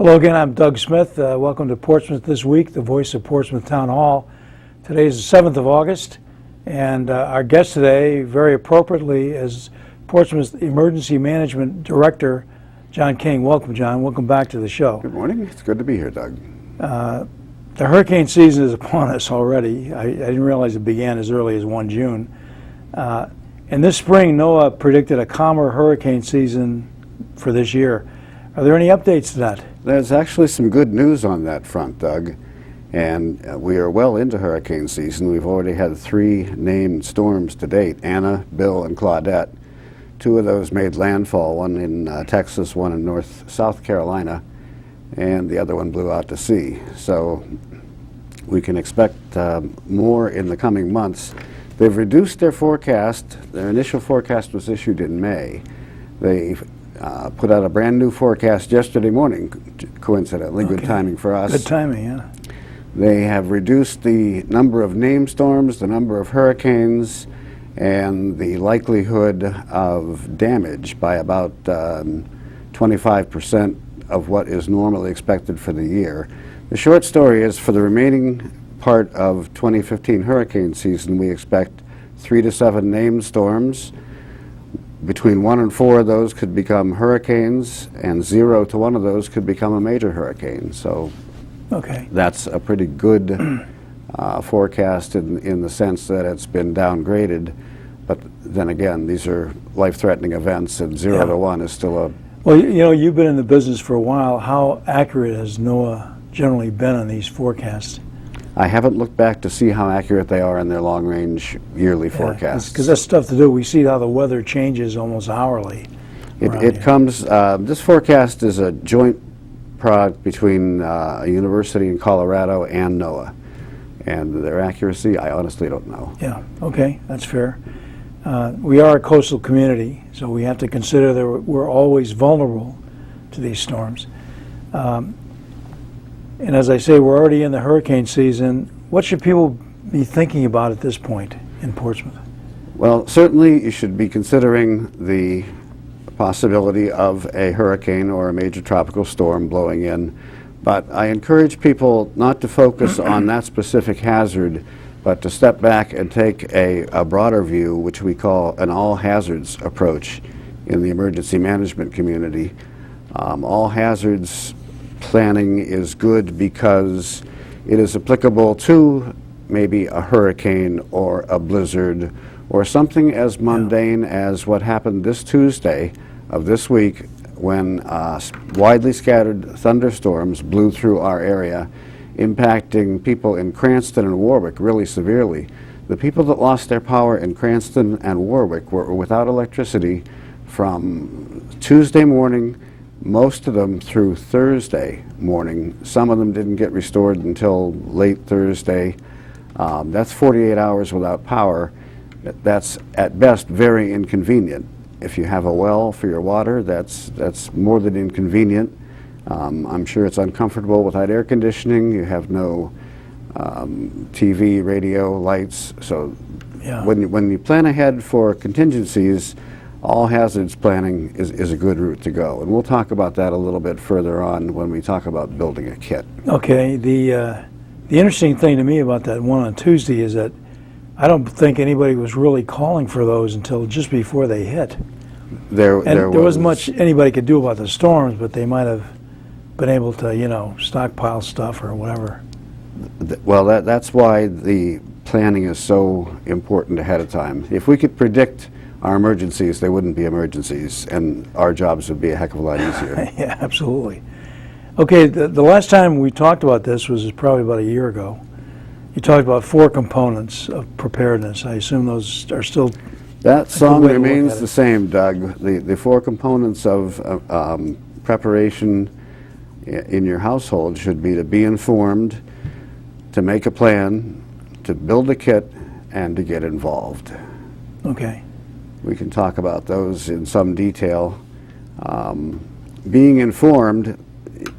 Hello again, I'm Doug Smith. Welcome to Portsmouth This Week, the voice of Portsmouth Town Hall. Today is the 7th of August, and our guest today, very appropriately, is Portsmouth Emergency Management Director John King. Welcome, John. Welcome back to the show. Good morning. It's good to be here, Doug. The hurricane season is upon us already. I didn't realize it began as early as 1 June. And this spring, NOAA predicted a calmer hurricane season for this year. Are there any updates to that? There's actually some good news on that front, Doug. And we are well into hurricane season. We've already had 3 named storms to date, Anna, Bill, and Claudette. 2 of those made landfall, one in Texas, one in South Carolina, and the other one blew out to sea. So we can expect more in the coming months. They've reduced their forecast. Their initial forecast was issued in May. They put out a brand new forecast yesterday morning, coincidentally. Okay. Good timing for us. Good timing, yeah. They have reduced the number of named storms, the number of hurricanes, and the likelihood of damage by about 25% of what is normally expected for the year. The short story is, for the remaining part of 2015 hurricane season, we expect 3 to 7 named storms. Between 1 and 4 of those could become hurricanes, and 0 to 1 of those could become a major hurricane. So okay, that's a pretty good forecast in the sense that it's been downgraded. But then again, these are life-threatening events, and 0 to 1 is still a... Well, you know, you've been in the business for a while. How accurate has NOAA generally been on these forecasts? I haven't looked back to see how accurate they are in their long-range yearly forecasts. Because that's stuff to do. We see how the weather changes almost hourly. It comes, this forecast is a joint product between a university in Colorado and NOAA. And their accuracy, I honestly don't know. Yeah, okay, that's fair. We are a coastal community, so we have to consider that we're always vulnerable to these storms. And as I say, we're already in the hurricane season. What should people be thinking about at this point in Portsmouth? Well, certainly you should be considering the possibility of a hurricane or a major tropical storm blowing in. But I encourage people not to focus on that specific hazard, but to step back and take a broader view, which we call an all hazards approach in the emergency management community. All hazards planning is good because it is applicable to maybe a hurricane or a blizzard or something as mundane as what happened this Tuesday of this week, when widely scattered thunderstorms blew through our area, impacting people in Cranston and Warwick really severely. The people that lost their power in Cranston and Warwick were without electricity from Tuesday morning, most of them through Thursday morning. Some of them didn't get restored until late Thursday. That's 48 hours without power. That's at best very inconvenient. If you have a well for your water, that's more than inconvenient. I'm sure it's uncomfortable without air conditioning. You have no TV, radio, lights. So yeah, when you plan ahead for contingencies, all hazards planning is a good route to go. And we'll talk about that a little bit further on when we talk about building a kit. Okay. The interesting thing to me about that one on Tuesday is that I don't think anybody was really calling for those until just before they hit. There wasn't much anybody could do about the storms, but they might have been able to, you know, stockpile stuff or whatever. Well, that's why the planning is so important ahead of time. If we could predict our emergencies, they wouldn't be emergencies, and our jobs would be a heck of a lot easier. Yeah, absolutely. Okay, the last time we talked about this was probably about a year ago. You talked about 4 components of preparedness. I assume those are still... That song remains the same, Doug. The 4 components of preparation in your household should be to be informed, to make a plan, to build a kit, and to get involved. Okay. We can talk about those in some detail. Being informed,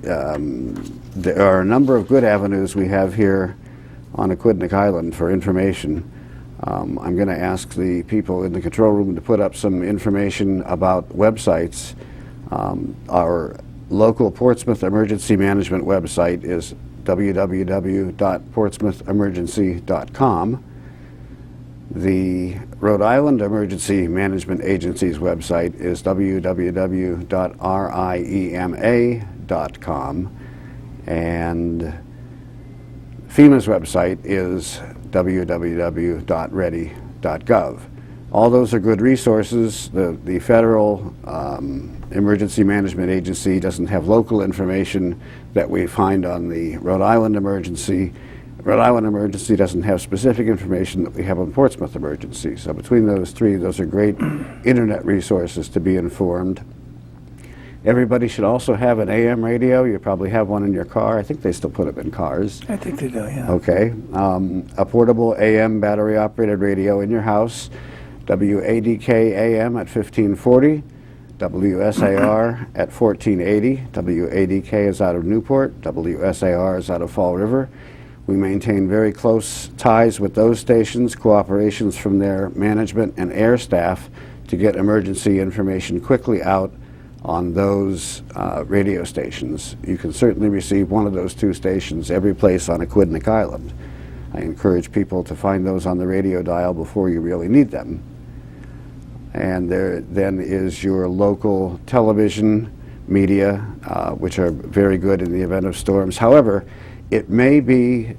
there are a number of good avenues we have here on Aquidneck Island for information. I'm going to ask the people in the control room to put up some information about websites. Our local Portsmouth Emergency Management website is www.portsmouthemergency.com. The Rhode Island Emergency Management Agency's website is www.riema.com, and FEMA's website is www.ready.gov. All those are good resources. The Federal Emergency Management Agency doesn't have local information that we find on the Rhode Island Emergency. Rhode Island Emergency doesn't have specific information that we have on Portsmouth Emergency. So between those three, those are great internet resources to be informed. Everybody should also have an AM radio. You probably have one in your car. I think they still put them in cars. I think they do, yeah. Okay. A portable AM battery-operated radio in your house. WADK AM at 1540. WSAR at 1480. WADK is out of Newport. WSAR is out of Fall River. We maintain very close ties with those stations, cooperations from their management and air staff to get emergency information quickly out on those radio stations. You can certainly receive one of those two stations every place on Aquidneck Island. I encourage people to find those on the radio dial before you really need them. And there then is your local television media, which are very good in the event of storms. However, there may be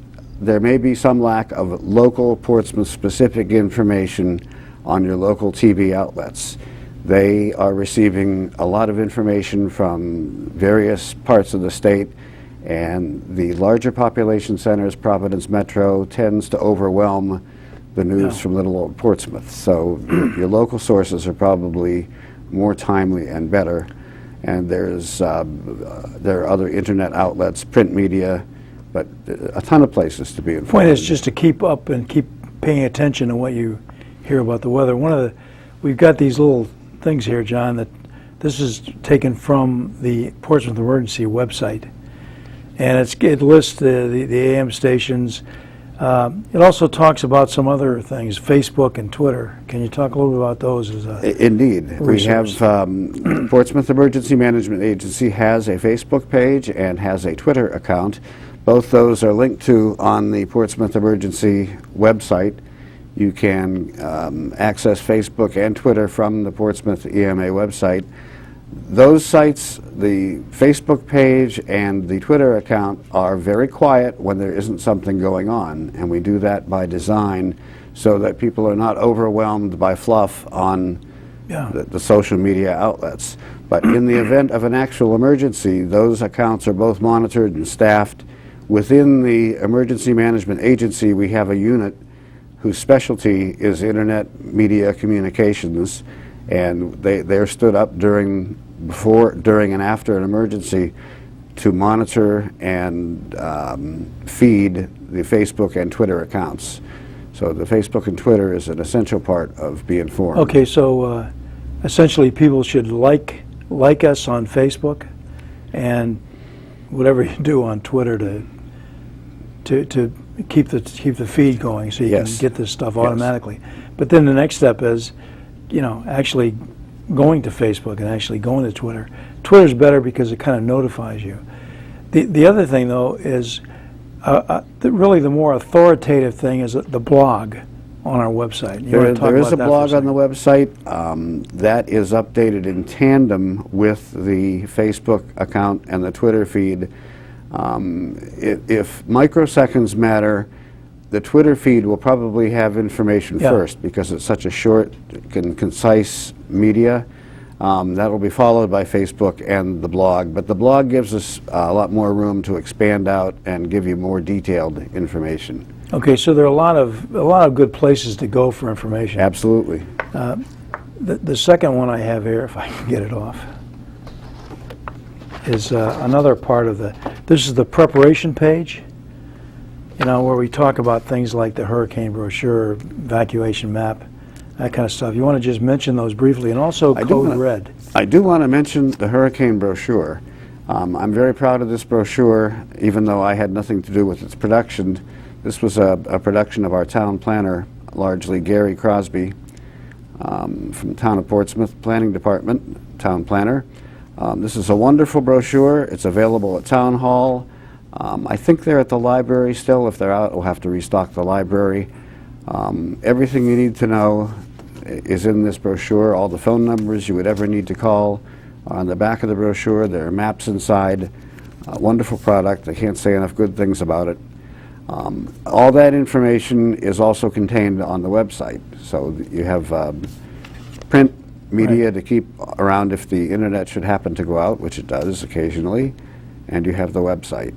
some lack of local Portsmouth-specific information on your local TV outlets. They are receiving a lot of information from various parts of the state, and the larger population centers, Providence Metro, tends to overwhelm the news from little old Portsmouth. So your local sources are probably more timely and better. And there are other internet outlets, print media, but a ton of places to be informed. The point is just to keep up and keep paying attention to what you hear about the weather. We've got these little things here, John, that this is taken from the Portsmouth Emergency website, and it lists the AM stations. It also talks about some other things, Facebook and Twitter. Can you talk a little bit about those? Indeed. We have Portsmouth Emergency Management Agency has a Facebook page and has a Twitter account. Both those are linked to on the Portsmouth Emergency website. You can access Facebook and Twitter from the Portsmouth EMA website. Those sites, the Facebook page and the Twitter account, are very quiet when there isn't something going on, and we do that by design so that people are not overwhelmed by fluff on the social media outlets. But in the event of an actual emergency, those accounts are both monitored and staffed. Within the Emergency Management Agency, we have a unit whose specialty is internet media communications, and they're stood up during, and after an emergency to monitor and feed the Facebook and Twitter accounts. So the Facebook and Twitter is an essential part of being informed. Okay, so essentially people should like us on Facebook, and whatever you do on Twitter to keep the feed going, so you can get this stuff automatically. But then the next step is, actually going to Facebook and actually going to Twitter. Twitter's better because it kind of notifies you. The other thing, though, is really the more authoritative thing is the blog on our website. There is a blog on the website that is updated in tandem with the Facebook account and the Twitter feed. If microseconds matter, the Twitter feed will probably have information first because it's such a short and concise media. That will be followed by Facebook and the blog, but the blog gives us a lot more room to expand out and give you more detailed information. Okay, so there are a lot of good places to go for information. Absolutely. The second one I have here, if I can get it off, is another part of this is the preparation page, where we talk about things like the hurricane brochure, evacuation map, that kind of stuff. You want to just mention those briefly, and also Code Red. I do want to mention the hurricane brochure. I'm very proud of this brochure, even though I had nothing to do with its production. This was a production of our town planner, largely Gary Crosby, from the Town of Portsmouth Planning Department, town planner. This is a wonderful brochure. It's available at Town Hall. I think they're at the library still. If they're out, we'll have to restock the library. Everything you need to know is in this brochure. All the phone numbers you would ever need to call are on the back of the brochure. There are maps inside. Wonderful product. I can't say enough good things about it. All that information is also contained on the website. So you have print media to keep around if the internet should happen to go out, which it does occasionally, and you have the website.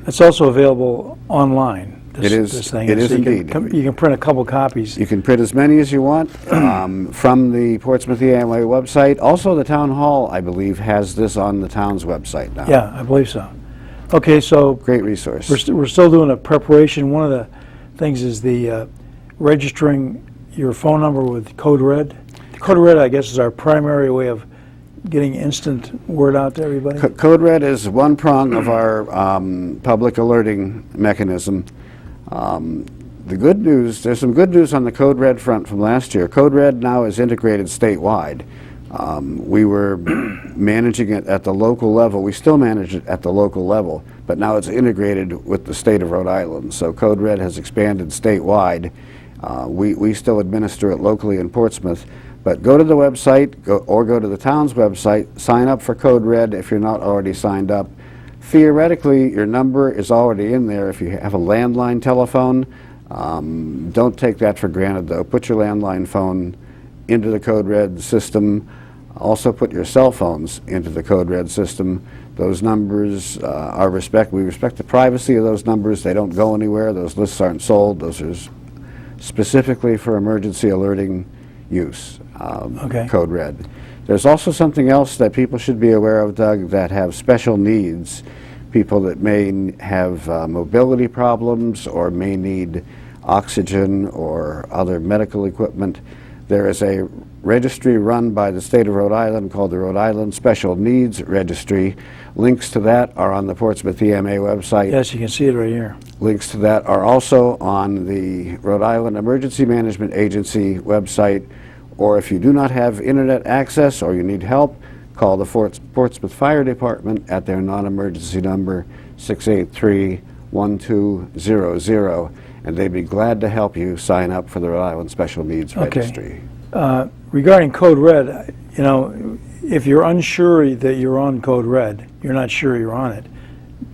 It's also available online. It is. This thing. It is So indeed. You can print a couple copies. You can print as many as you want from the Portsmouth EMA website. Also, the Town Hall, I believe, has this on the town's website now. Yeah, I believe so. Okay, so Great resource. we're still doing a preparation. One of the things is the registering your phone number with Code Red. Code Red, I guess, is our primary way of getting instant word out to everybody. Code Red is one prong of our public alerting mechanism. The good news, there's some good news on the Code Red front from last year. Code Red now is integrated statewide. We were managing it at the local level. We still manage it at the local level, but now it's integrated with the state of Rhode Island. So Code Red has expanded statewide. We still administer it locally in Portsmouth. But go to the website or go to the town's website, sign up for Code Red if you're not already signed up. Theoretically, your number is already in there if you have a landline telephone. Don't take that for granted, though. Put your landline phone into the Code Red system. Also put your cell phones into the Code Red system. Those numbers we respect the privacy of those numbers. They don't go anywhere. Those lists aren't sold. Those are specifically for emergency alerting use. Okay. Code Red. There's also something else that people should be aware of, Doug, that have special needs. People that may have mobility problems or may need oxygen or other medical equipment. There is a registry run by the state of Rhode Island called the Rhode Island Special Needs Registry. Links to that are on the Portsmouth EMA website. Yes, you can see it right here. Links to that are also on the Rhode Island Emergency Management Agency website. Or if you do not have internet access or you need help, call the Portsmouth Fire Department at their non-emergency number 683-1200, and they'd be glad to help you sign up for the Rhode Island Special Needs Registry. Regarding Code Red, you know, if you're unsure that you're on Code Red, you're not sure you're on it,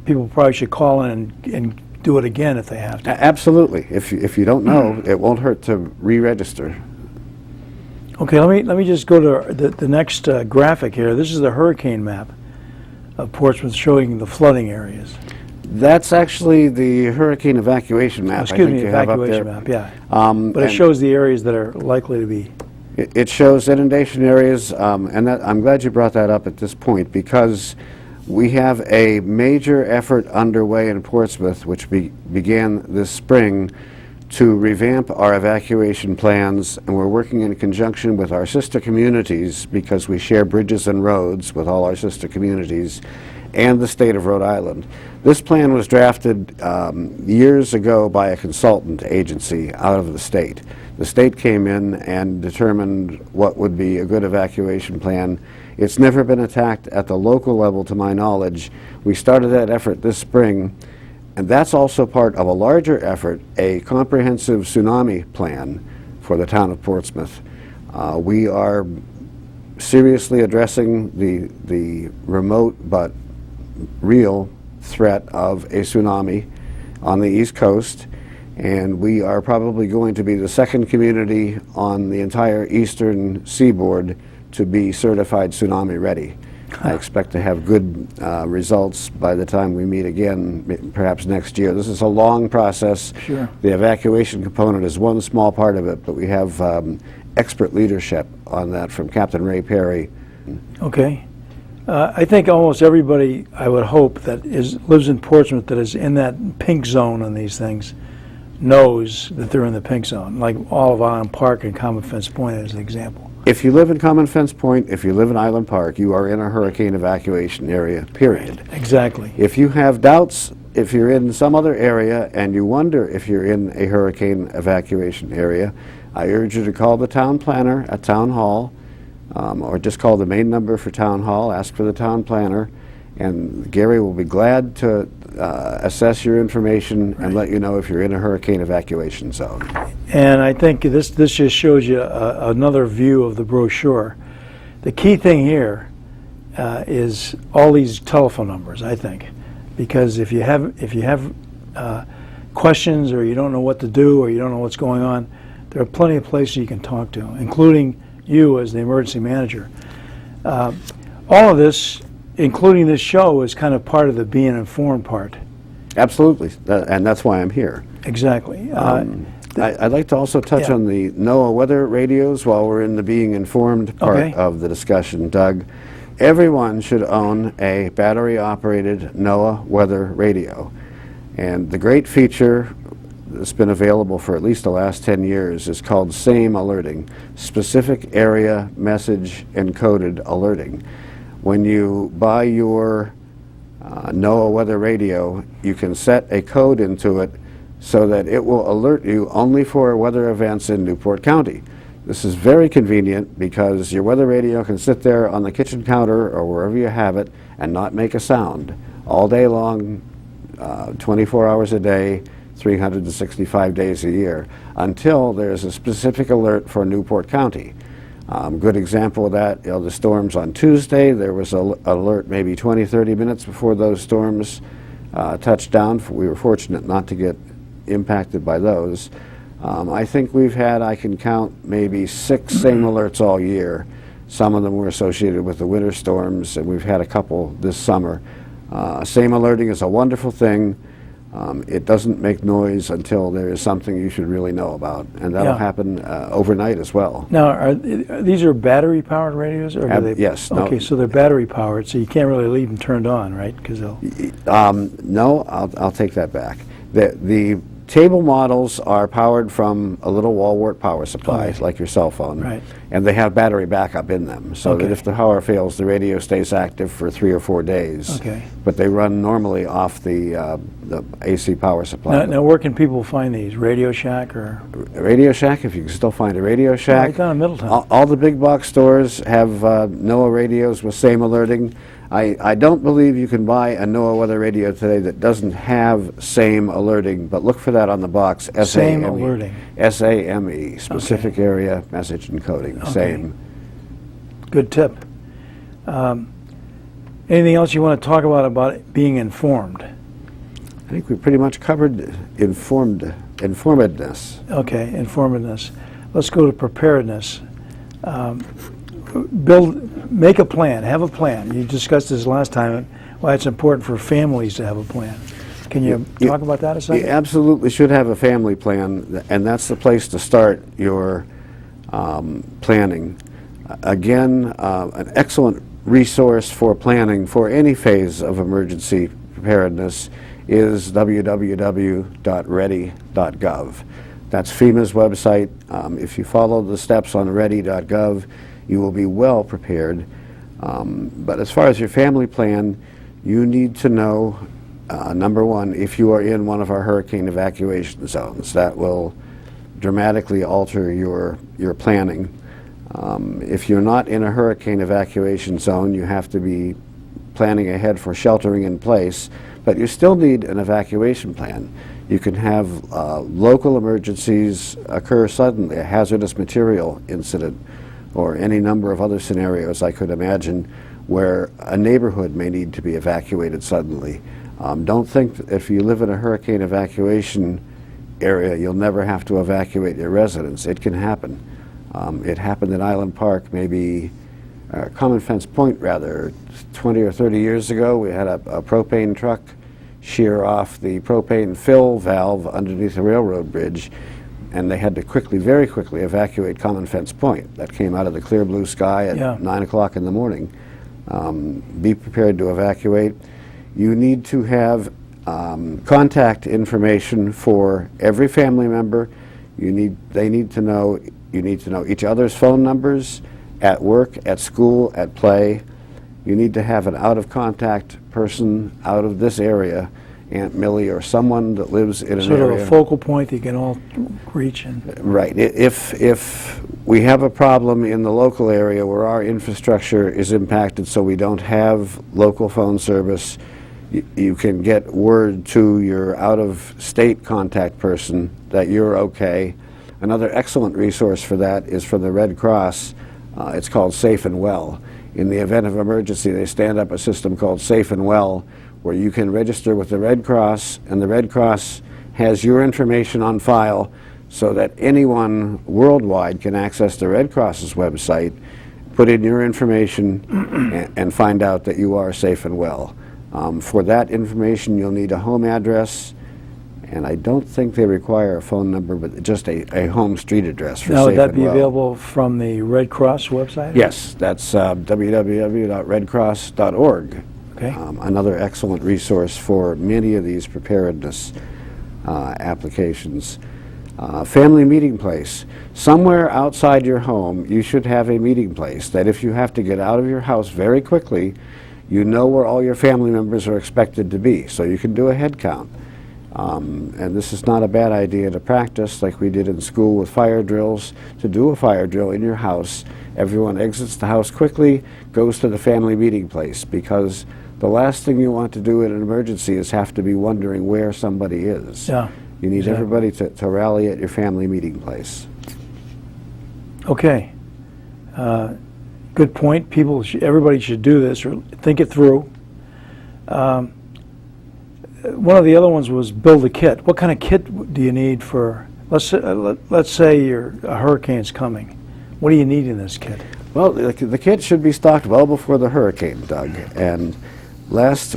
people probably should call in and do it again if they have to. Absolutely. If you don't know, it won't hurt to re-register. Okay, let me just go to the next graphic here. This is the hurricane map of Portsmouth showing the flooding areas. That's actually the hurricane evacuation map. Excuse me, evacuation map, yeah. But it shows the areas that are likely to be. It shows inundation areas, and I'm glad you brought that up at this point, because we have a major effort underway in Portsmouth, which began this spring, to revamp our evacuation plans, and we're working in conjunction with our sister communities, because we share bridges and roads with all our sister communities, and the state of Rhode Island. This plan was drafted years ago by a consultant agency out of the state. The state came in and determined what would be a good evacuation plan. It's never been attacked at the local level, to my knowledge. We started that effort this spring, and that's also part of a larger effort, a comprehensive tsunami plan for the town of Portsmouth. We are seriously addressing the remote but real threat of a tsunami on the East Coast, and we are probably going to be the second community on the entire eastern seaboard to be certified tsunami ready. I expect to have good results by the time we meet again, perhaps next year. This is a long process. Sure. The evacuation component is one small part of it, but we have expert leadership on that from Captain Ray Perry. Okay. I think almost everybody, I would hope, that lives in Portsmouth that is in that pink zone on these things knows that they're in the pink zone, like all of Island Park and Common Fence Point as an example. If you live in Common Fence Point, if you live in Island Park, you are in a hurricane evacuation area, period. Exactly. If you have doubts, if you're in some other area and you wonder if you're in a hurricane evacuation area, I urge you to call the town planner at Town Hall, or just call the main number for Town Hall, ask for the town planner, and Gary will be glad to assess your information and let you know if you're in a hurricane evacuation zone. And I think this just shows you another view of the brochure. The key thing here is all these telephone numbers, I think, because if you have questions, or you don't know what to do, or you don't know what's going on, there are plenty of places you can talk to, including you as the emergency manager. All of this, including this show, is kind of part of the being informed part. Absolutely, and that's why I'm here. Exactly. I'd like to also touch on the NOAA weather radios while we're in the being informed part of the discussion, Doug. Everyone should own a battery-operated NOAA weather radio. And the great feature that's been available for at least the last 10 years is called SAME alerting, specific area message encoded alerting. When you buy your NOAA weather radio, you can set a code into it so that it will alert you only for weather events in Newport County. This is very convenient because your weather radio can sit there on the kitchen counter or wherever you have it and not make a sound all day long, 24 hours a day, 365 days a year, until there's a specific alert for Newport County. Good example of that, the storms on Tuesday, there was an alert maybe 20, 30 minutes before those storms touched down. We were fortunate not to get impacted by those. I think we've had, I can count, maybe 6 SAME alerts all year. Some of them were associated with the winter storms, and we've had a couple this summer. SAME alerting is a wonderful thing. It doesn't make noise until there is something you should really know about, and that'll happen overnight as well. Now, these are battery-powered radios, or do they? Yes. Okay, so they're battery-powered, so you can't really leave them turned on, right? Because they'll. No, I'll take that back. The table models are powered from a little wall wart power supply, like your cell phone, right, and they have battery backup in them, so that if the power fails, the radio stays active for 3 or 4 days. Okay. But they run normally off the AC power supply. Now, where can people find these? Radio Shack or? Radio Shack, if you can still find a Radio Shack. Right down in Middletown. All the big box stores have NOAA radios with SAME alerting. I don't believe you can buy a NOAA weather radio today that doesn't have SAME alerting, but look for that on the box. SAME alerting. SAME, specific area message encoding, SAME. Good tip. Anything else you want to talk about being informed? I think we pretty much covered informedness. Okay, informedness. Let's go to preparedness. Make a plan, have a plan. You discussed this last time, why it's important for families to have a plan. Can you talk about that a second? You absolutely should have a family plan, and that's the place to start your planning. Again, an excellent resource for planning for any phase of emergency preparedness is www.ready.gov. That's FEMA's website. If you follow the steps on ready.gov, you will be well prepared. But as far as your family plan, you need to know, number one, if you are in one of our hurricane evacuation zones. That will dramatically alter your planning. If you're not in a hurricane evacuation zone, you have to be planning ahead for sheltering in place, but you still need an evacuation plan. You can have local emergencies occur suddenly, a hazardous material incident, or any number of other scenarios I could imagine where a neighborhood may need to be evacuated suddenly. Don't think that if you live in a hurricane evacuation area, you'll never have to evacuate your residents. It can happen. It happened in Island Park, maybe Common Fence Point, rather, 20 or 30 years ago. We had a propane truck shear off the propane fill valve underneath the railroad bridge, and they had to very quickly evacuate Common Fence Point. That came out of the clear blue sky at 9 o'clock in the morning. Be prepared to evacuate. You need to have contact information for every family member. You need to know each other's phone numbers at work, at school, at play. You need to have an out-of-contact person out of this area Aunt Millie or someone that lives in an Sort area. of a focal point that you can all reach. And Right. If we have a problem in the local area where our infrastructure is impacted, so we don't have local phone service, you can get word to your out-of-state contact person that you're okay. Another excellent resource for that is from the Red Cross. It's called Safe and Well. In the event of emergency, they stand up a system called Safe and Well, where you can register with the Red Cross, and the Red Cross has your information on file so that anyone worldwide can access the Red Cross's website, put in your information, and find out that you are safe and well. For that information, you'll need a home address, and I don't think they require a phone number, but just a home street address for now, safe would that and be well. available from the Red Cross website? Yes, that's www.redcross.org. Okay. Another excellent resource for many of these preparedness applications. Family meeting place. Somewhere outside your home, you should have a meeting place that if you have to get out of your house very quickly, you know where all your family members are expected to be, so you can do a head count. And this is not a bad idea to practice, like we did in school with fire drills, to do a fire drill in your house. Everyone exits the house quickly, goes to the family meeting place, because the last thing you want to do in an emergency is have to be wondering where somebody is. Yeah. You need Exactly. everybody to rally at your family meeting place. Okay. Good point. Everybody should do this or think it through. One of the other ones was build a kit. What kind of kit do you need for, let's say a hurricane's coming. What do you need in this kit? Well, the kit should be stocked well before the hurricane, Doug. And last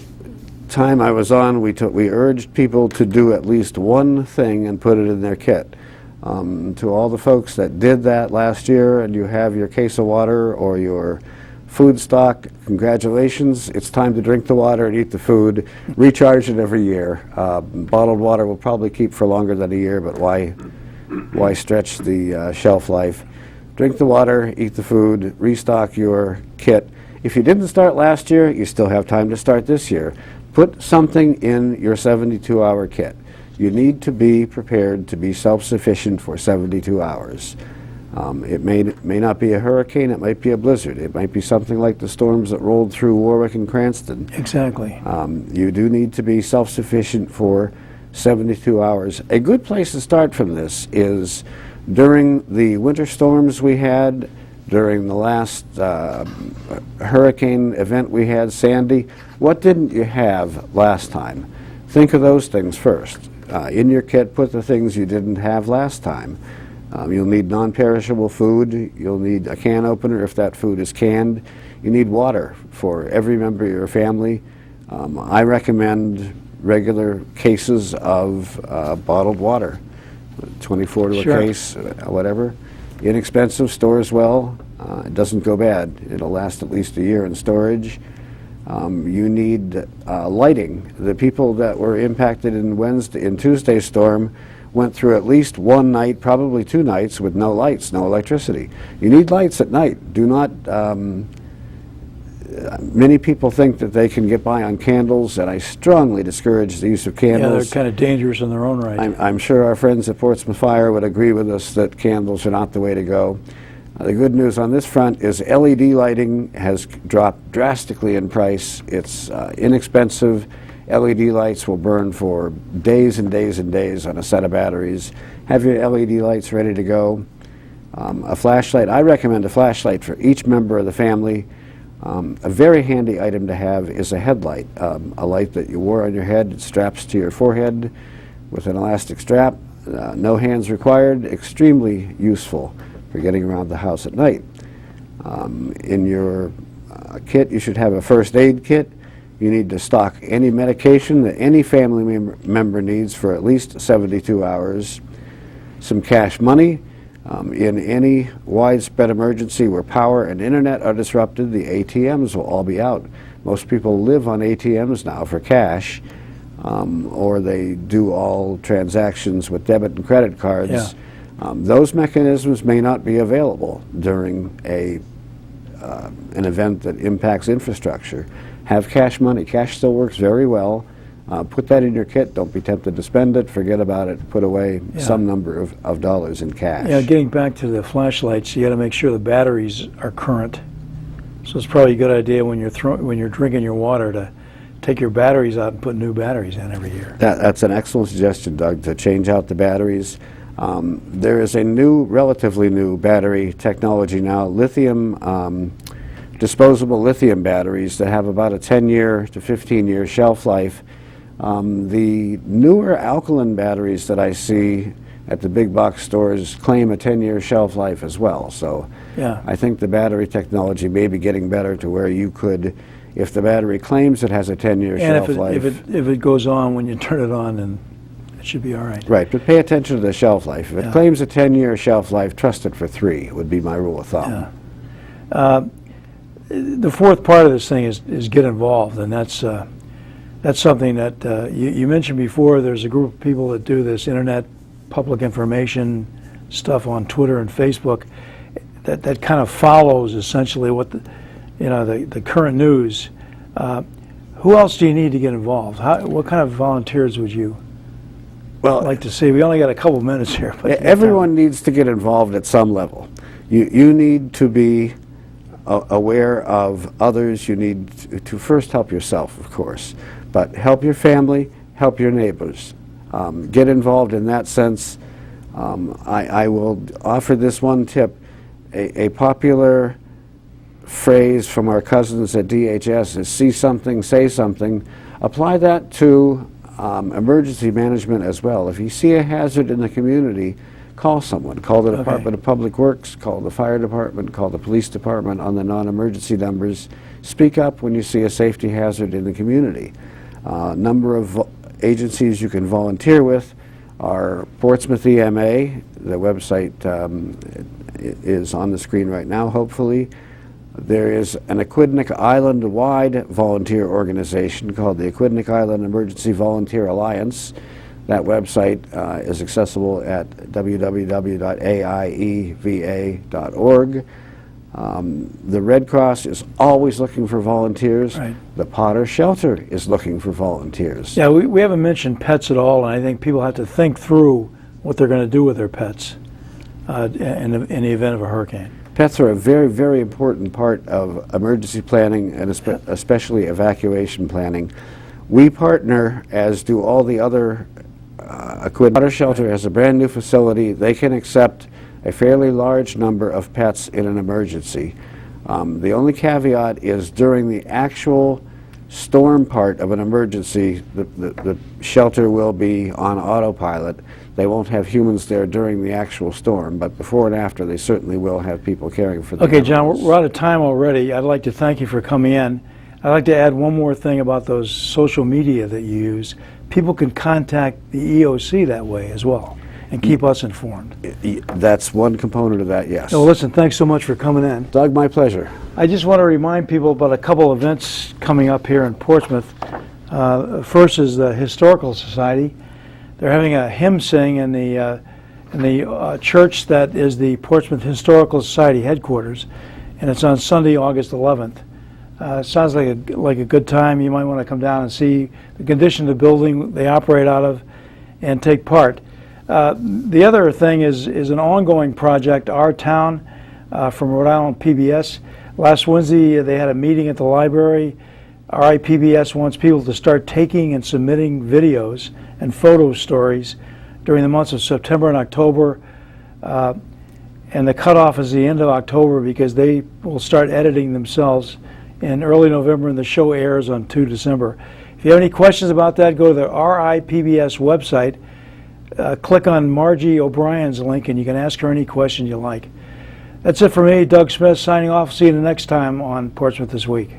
time I was on, we urged people to do at least one thing and put it in their kit. To all the folks that did that last year, and you have your case of water or your food stock, congratulations. It's time to drink the water and eat the food. Recharge it every year. Bottled water will probably keep for longer than a year, but why stretch the shelf life? Drink the water, eat the food, restock your kit. If you didn't start last year, you still have time to start this year. Put something in your 72-hour kit. You need to be prepared to be self-sufficient for 72 hours. It may not be a hurricane, it might be a blizzard. It might be something like the storms that rolled through Warwick and Cranston. Exactly. You do need to be self-sufficient for 72 hours. A good place to start from this is during the winter storms we had, during the last hurricane event we had, Sandy. What didn't you have last time? Think of those things first. In your kit, put the things you didn't have last time. You'll need non-perishable food. You'll need a can opener if that food is canned. You need water for every member of your family. I recommend regular cases of bottled water, 24 to Sure. a case, whatever. Inexpensive, stores well. It doesn't go bad. It'll last at least a year in storage. You need lighting. The people that were impacted in Tuesday's storm went through at least one night, probably 2 nights, with no lights, no electricity. You need lights at night. Do not, many people think that they can get by on candles, and I strongly discourage the use of Yeah, candles. they're kind of dangerous in their own right. I'm sure our friends at Portsmouth Fire would agree with us that candles are not the way to go. The good news on this front is LED lighting has dropped drastically in price. It's inexpensive. LED lights will burn for days and days and days on a set of batteries. Have your LED lights ready to go. A flashlight, I recommend a flashlight for each member of the family. A very handy item to have is a headlight, a light that you wore on your head. It straps to your forehead with an elastic strap. No hands required, extremely useful for getting around the house at night. In your kit, you should have a first aid kit. You need to stock any medication that any family member needs for at least 72 hours. Some cash money. In any widespread emergency where power and internet are disrupted, the ATMs will all be out. Most people live on ATMs now for cash, or they do all transactions with debit and credit cards. Yeah. Those mechanisms may not be available during an event that impacts infrastructure. Have cash money. Cash still works very well. Put that in your kit. Don't be tempted to spend it. Forget about it. Put away some number of dollars in cash. Yeah, getting back to the flashlights, you got to make sure the batteries are current. So it's probably a good idea when you're drinking your water to take your batteries out and put new batteries in every year. That's an excellent suggestion, Doug, to change out the batteries. There is a relatively new battery technology now, disposable lithium batteries that have about a 10-year to 15-year shelf life. The newer alkaline batteries that I see at the big box stores claim a 10-year shelf life as well. So yeah. I think the battery technology may be getting better to where you could, if the battery claims it has a 10-year shelf life. If it goes on when you turn it on, then it should be all right. Right, but pay attention to the shelf life. If it claims a 10-year shelf life, trust it for 3 would be my rule of thumb. Yeah. The fourth part of this thing is get involved, and that's something that you mentioned before. There's a group of people that do this internet public information stuff on Twitter and Facebook that kind of follows essentially what the current news. Who else do you need to get involved? What kind of volunteers would you like to see? We only got a couple minutes here. But everyone needs to get involved at some level. You need to be aware of others. You need to first help yourself, of course, but help your family, help your neighbors. Get involved in that sense. I will offer this one tip. A popular phrase from our cousins at DHS is see something, say something. Apply that to emergency management as well. If you see a hazard in the community, call someone. Call the Department of Public Works, call the fire department, call the police department on the non-emergency numbers. Speak up when you see a safety hazard in the community. Number of agencies you can volunteer with are Portsmouth EMA. The website is on the screen right now, hopefully. There is an Aquidneck Island-wide volunteer organization called the Aquidneck Island Emergency Volunteer Alliance. That website is accessible at www.aieva.org. The Red Cross is always looking for volunteers. Right. The Potter Shelter is looking for volunteers. Yeah, we haven't mentioned pets at all, and I think people have to think through what they're going to do with their pets in the event of a hurricane. Pets are a very, very important part of emergency planning and especially evacuation planning. We partner, as do all the other Potter Shelter has a brand new facility. They can accept a fairly large number of pets in an emergency. The only caveat is during the actual storm part of an emergency, the shelter will be on autopilot. They won't have humans there during the actual storm, but before and after they certainly will have people caring for them. Okay, John, we're out of time already. I'd like to thank you for coming in. I'd like to add one more thing about those social media that you use. People can contact the EOC that way as well and keep us informed. That's one component of that, yes. Well, listen, thanks so much for coming in. Doug, my pleasure. I just want to remind people about a couple events coming up here in Portsmouth. First is the Historical Society. They're having a hymn sing in the church that is the Portsmouth Historical Society headquarters, and it's on Sunday, August 11th. Sounds like a good time. You might want to come down and see the condition of the building they operate out of and take part. The other thing is an ongoing project, Our Town, from Rhode Island PBS. Last Wednesday they had a meeting at the library. RI PBS wants people to start taking and submitting videos and photo stories during the months of September and October. And the cutoff is the end of October because they will start editing themselves in early November, and the show airs on 2 December. If you have any questions about that, go to the RI PBS website. Click on Margie O'Brien's link and you can ask her any question you like. That's it for me, Doug Smith, signing off. See you the next time on Portsmouth This Week.